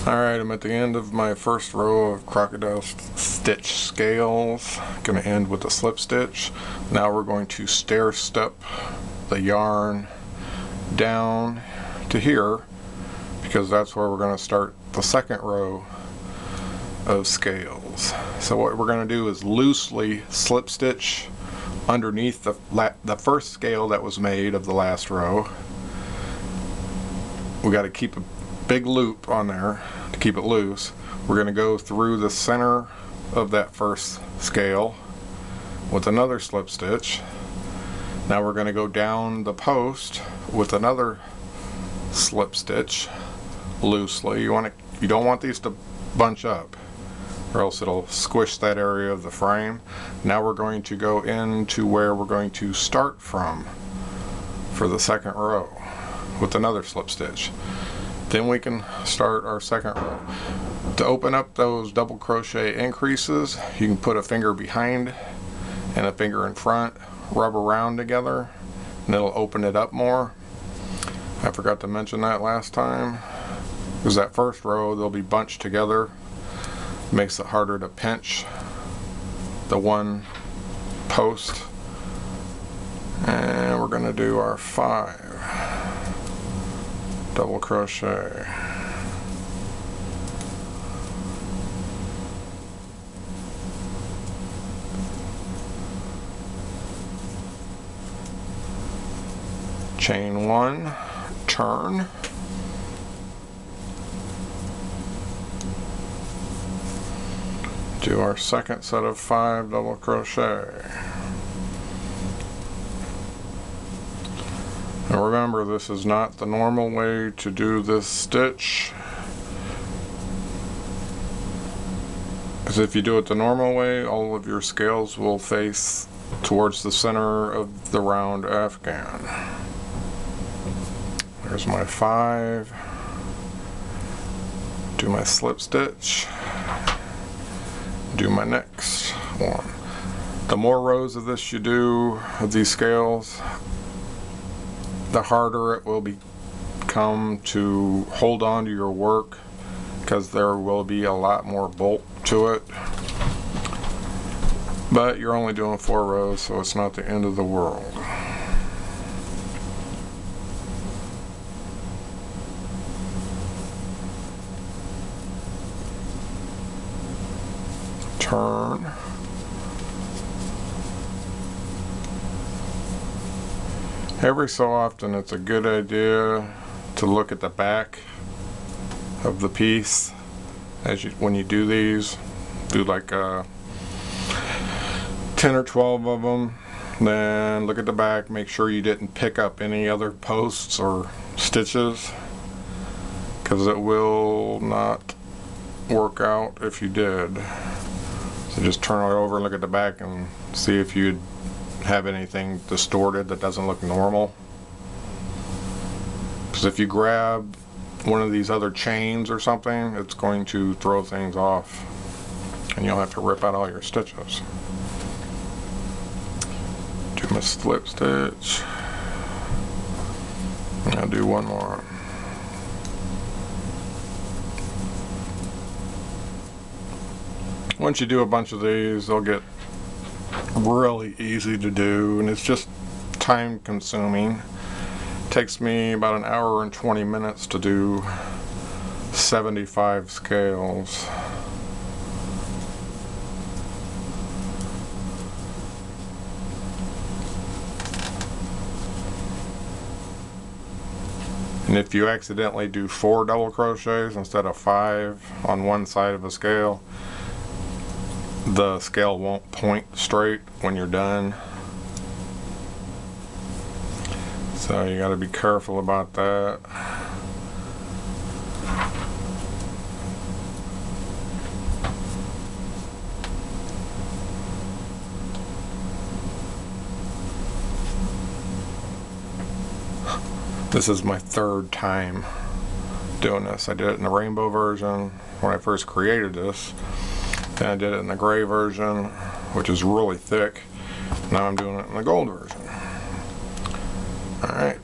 Alright, I'm at the end of my first row of Crocodile Stitch scales. Going to end with a slip stitch. Now we're going to stair step the yarn down to here, because that's where we're going to start the second row of scales. So what we're going to do is loosely slip stitch underneath the first scale that was made of the last row. We got to keep a big loop on there to keep it loose. We're going to go through the center of that first scale with another slip stitch. Now we're going to go down the post with another slip stitch loosely. You don't want these to bunch up, or else it'll squish that area of the frame. Now we're going to go into where we're going to start from for the second row with another slip stitch. Then we can start our second row. To open up those double crochet increases, you can put a finger behind and a finger in front, rub around together, and it'll open it up more. I forgot to mention that last time, because that first row they'll be bunched together. Makes it harder to pinch the one post. And we're going to do our 5 double crochet. Chain 1, turn. Do our second set of 5 double crochet. And remember, this is not the normal way to do this stitch, because if you do it the normal way, all of your scales will face towards the center of the round afghan. There's my 5. Do my slip stitch. Do my next one. The more rows of this you do of these scales, the harder it will become to hold on to your work, because there will be a lot more bulk to it. But you're only doing 4 rows, so it's not the end of the world. Turn. Every so often it's a good idea to look at the back of the piece when you do these. Do like 10 or 12 of them, then look at the back, make sure you didn't pick up any other posts or stitches, because it will not work out if you did. So just turn it over and look at the back and see if you have anything distorted that doesn't look normal. Because if you grab one of these other chains or something, it's going to throw things off and you'll have to rip out all your stitches. Do my slip stitch. And I'll do one more. Once you do a bunch of these, they'll get really easy to do, and it's just time consuming. It takes me about an hour and 20 minutes to do 75 scales. And if you accidentally do 4 double crochets instead of 5 on one side of a scale, the scale won't point straight when you're done. So you got to be careful about that. This is my 3rd time doing this. I did it in the rainbow version when I first created this. Then I did it in the gray version, which is really thick. Now I'm doing it in the gold version. Alright,